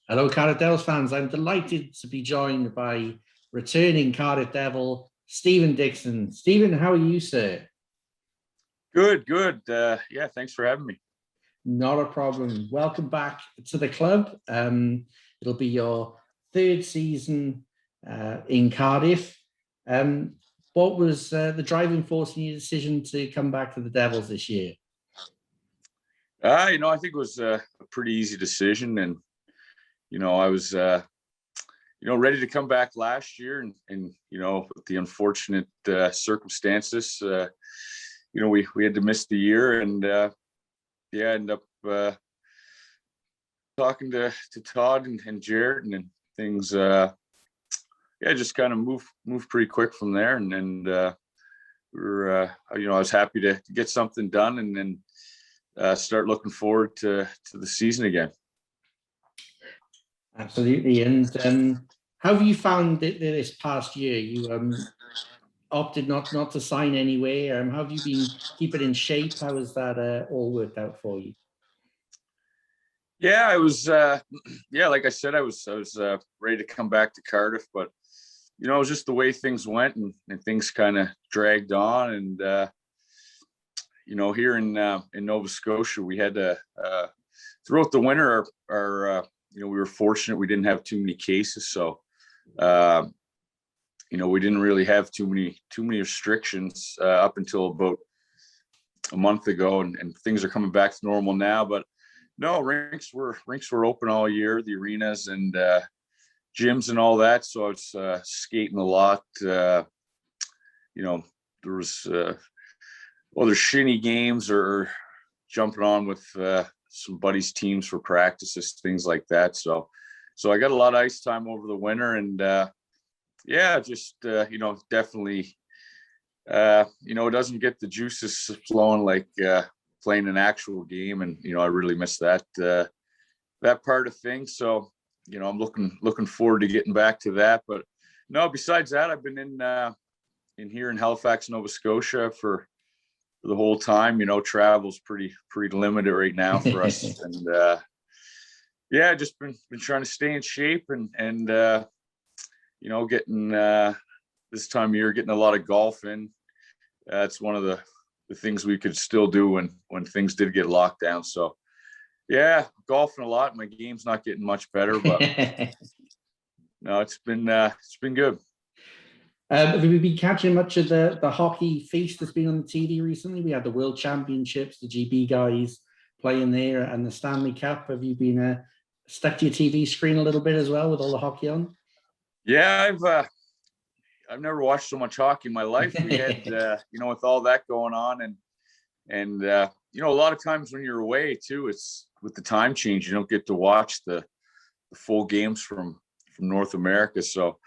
Hello, Cardiff Devils fans. I'm delighted to be joined by returning Cardiff Devil, Stephen Dixon. Stephen, how are you, sir? Good, good. Yeah, thanks for having me. Not a problem. Welcome back to the club. It'll be your third season in Cardiff. Um, what was the driving force in your decision to come back to the Devils this year? I think it was a pretty easy decision, and I was ready to come back last year, and with the unfortunate circumstances, we had to miss the year, and ended up talking to Todd and Jared, and then things just kind of moved pretty quick from there, and we were I was happy to get something done, and then start looking forward to the season again. Absolutely. And how have you found it this past year? You opted not to sign anywhere. How have you been keeping in shape? How has that all worked out for you? Yeah, I was like I said, I was ready to come back to Cardiff, but it was just the way things went, and things kind of dragged on, and here in Nova Scotia, we had to throughout the winter, our we were fortunate we didn't have too many cases, so we didn't really have too many restrictions up until about a month ago, and things are coming back to normal now. But no, rinks were open all year, the arenas and gyms and all that. So I was skating a lot. There was other shinny games or jumping on with some buddies' teams for practices, things like that. So I got a lot of ice time over the winter, and definitely, it doesn't get the juices flowing like playing an actual game, and I really miss that part of things. So I'm looking forward to getting back to that. But no, besides that, I've been in here in Halifax, Nova Scotia for the whole time. Travel's pretty limited right now for us, and just been trying to stay in shape, and getting this time of year, getting a lot of golf in. It's one of the things we could still do when things did get locked down. So yeah, golfing a lot. My game's not getting much better, but no, it's been good. Have you been catching much of the hockey feast that's been on the TV recently? We had the World Championships, the GB guys playing there, and the Stanley Cup. Have you been stuck to your TV screen a little bit as well with all the hockey on? Yeah, I've never watched so much hockey in my life. We had with all that going on, and a lot of times when you're away too, it's with the time change, you don't get to watch the full games from North America. So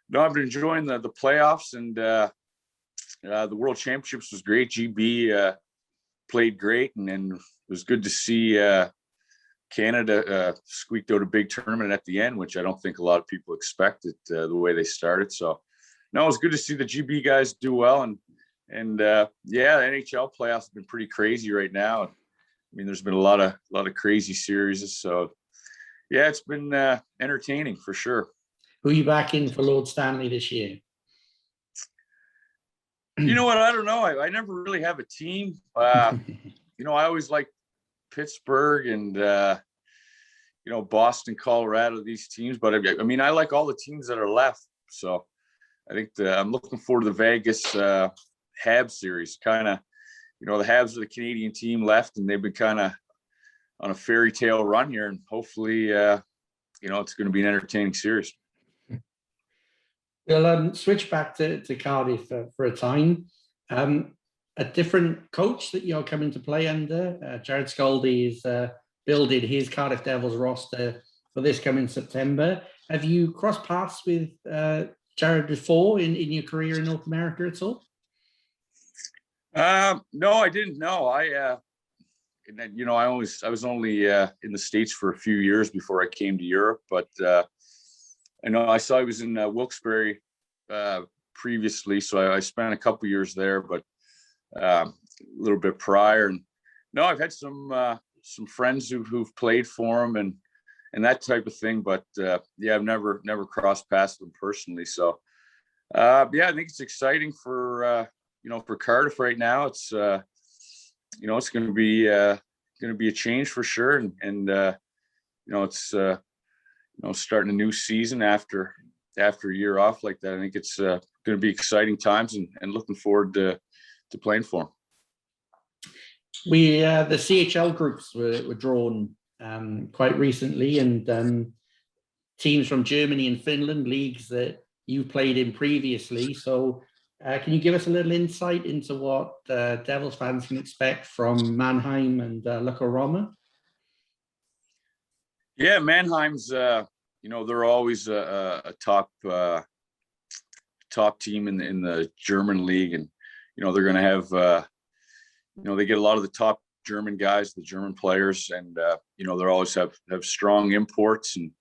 no, I've been enjoying the playoffs, and the World Championships was great. GB played great, and it was good to see Canada squeaked out a big tournament at the end, which I don't think a lot of people expected the way they started. So no, it was good to see the GB guys do well, and the NHL playoffs have been pretty crazy right now. I mean, there's been a lot of crazy series. So yeah, it's been entertaining for sure. Who are you backing for Lord Stanley this year? You know what? I don't know. I never really have a team. I always like Pittsburgh and Boston, Colorado, these teams. But I mean, I like all the teams that are left. So I think I'm looking forward to the Vegas Habs series. Kind of, the Habs are the Canadian team left, and they've been kind of on a fairy tale run here, and hopefully, it's going to be an entertaining series. We'll switch back to Cardiff for a time. A different coach that you're coming to play under. Jared Skoldy is building his Cardiff Devils roster for this coming September. Have you crossed paths with Jared before in your career in North America at all? No, I didn't know. I was only in the States for a few years before I came to Europe, but I know I saw he was in Wilkes-Barre previously, so I spent a couple years there, but a little bit prior. And no, I've had some friends who've played for him, and and that type of thing. But yeah, I've never crossed paths with them personally. So yeah, I think it's exciting for for Cardiff right now. It's it's going to be a change for sure, and it's starting a new season after a year off like that. I think it's going to be exciting times, and looking forward to playing for them. The CHL groups were drawn quite recently, and teams from Germany and Finland, leagues that you played in previously. So can you give us a little insight into what Devils fans can expect from Mannheim and Lukko Roma? Yeah, Mannheim's they're always a top team in the German league, and they're going to have they get a lot of the top German guys, the German players, and they're always have strong imports, and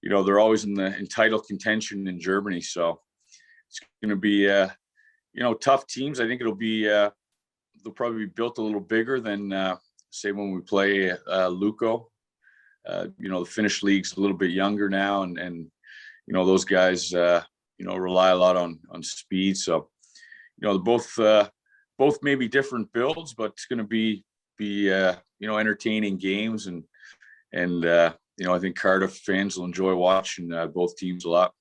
they're always in title contention in Germany. So it's going to be tough teams. I think it'll be they'll probably be built a little bigger than say when we play Lukko. The Finnish league's a little bit younger now, and those guys rely a lot on speed. So both maybe different builds, but it's going to be entertaining games, and I think Cardiff fans will enjoy watching both teams a lot.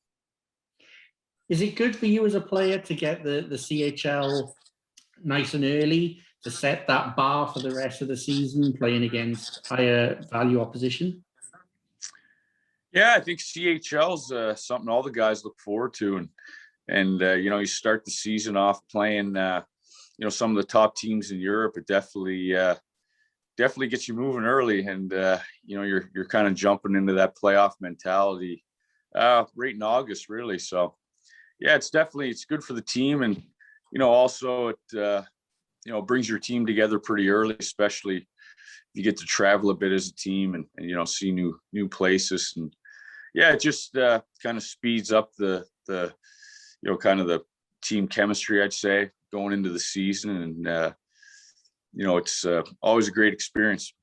Is it good for you as a player to get the CHL nice and early to set that bar for the rest of the season, playing against higher value opposition? Yeah, I think CHL's something all the guys look forward to, and you start the season off playing some of the top teams in Europe. It definitely gets you moving early, and you're kind of jumping into that playoff mentality right in August, really. So yeah, it's good for the team, and also it brings your team together pretty early, especially you get to travel a bit as a team, and see new places, and yeah, it just kind of speeds up the kind of the team chemistry, I'd say, going into the season, and it's always a great experience.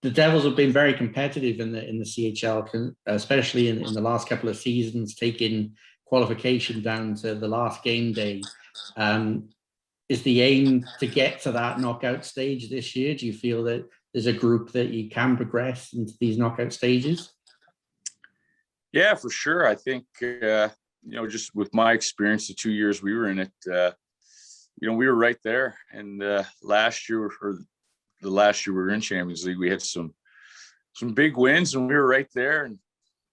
The Devils have been very competitive in the CHL, especially in the last couple of seasons, taking qualification down to the last game day. Is the aim to get to that knockout stage this year? Do you feel that there's a group that you can progress into these knockout stages? Yeah, for sure. I think just with my experience, the 2 years we were in it, we were right there. And last year, or the last year we were in Champions League, we had some big wins, and we were right there. And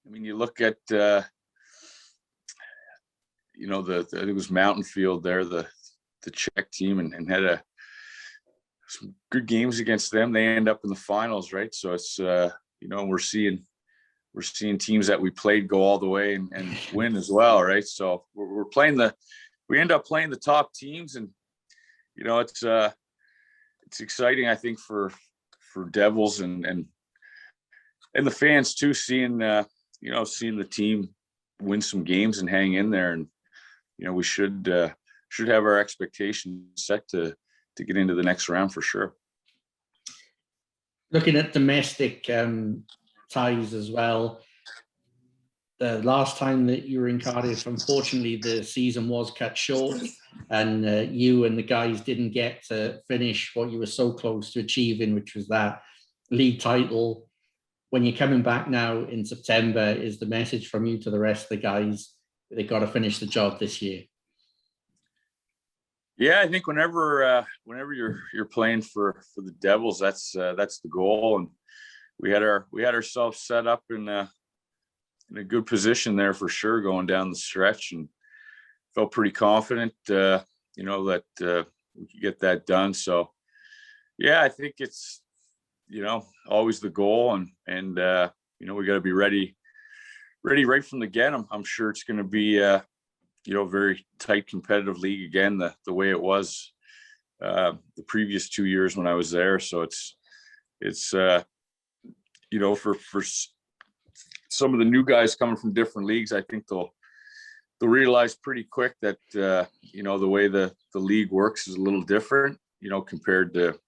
I mean, you look at I think it was Mountain Field there, the Czech team, and had some good games against them. They end up in the finals, right? So it's we're seeing teams that we played go all the way and win as well, right? So we end up playing the top teams, and it's exciting, I think, for Devils and the fans too, seeing the team win some games and hang in there, and we should have our expectations set to get into the next round for sure. Looking at domestic ties as well, the last time that you were in Cardiff, unfortunately, the season was cut short, and you and the guys didn't get to finish what you were so close to achieving, which was that league title. When you're coming back now in September, is the message from you to the rest of the guys that they got to finish the job this year? Yeah, I think whenever you're playing for the Devils, that's the goal, and we had ourselves set up in a good position there for sure going down the stretch, and felt pretty confident, that we could get that done. So yeah, I think it's always the goal, and we got to be ready right from the get. I'm sure it's going to be very tight competitive league again, the way it was the previous 2 years when I was there. So it's for some of the new guys coming from different leagues, I think they'll realize pretty quick that the way the league works is a little different, compared to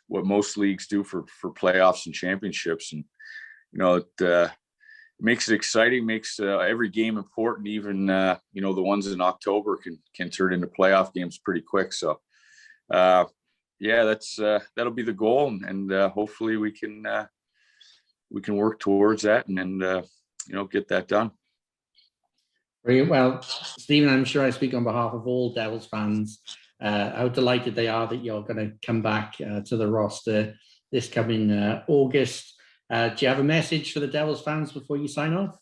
most leagues do for playoffs and championships. And it makes it exciting, makes every game important. Even the ones in October can turn into playoff games pretty quick. So that's that'll be the goal, and hopefully we can work towards that and get that done. Very well, Stephen, I'm sure I speak on behalf of all Devils fans. How delighted they are that you're going to come back to the roster this coming August. Do you have a message for the Devils fans before you sign off?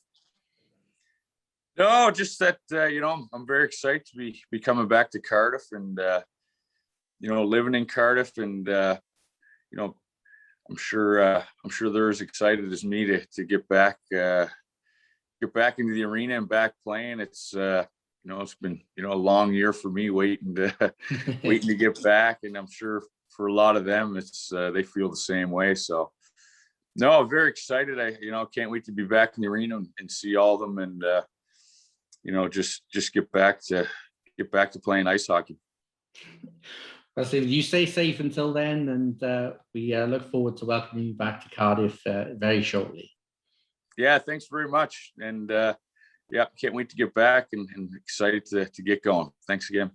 No, just that I'm very excited to be coming back to Cardiff and living in Cardiff, and I'm sure they're as excited as me to get back into the arena and back playing. It's it's been a long year for me waiting to get back, and I'm sure for a lot of them it's they feel the same way. So no, I'm very excited. I can't wait to be back in the arena and see all of them, and just get back to playing ice hockey. Well, Stephen, you stay safe until then, and we look forward to welcoming you back to Cardiff very shortly. Yeah, thanks very much. And can't wait to get back and excited to get going. Thanks again.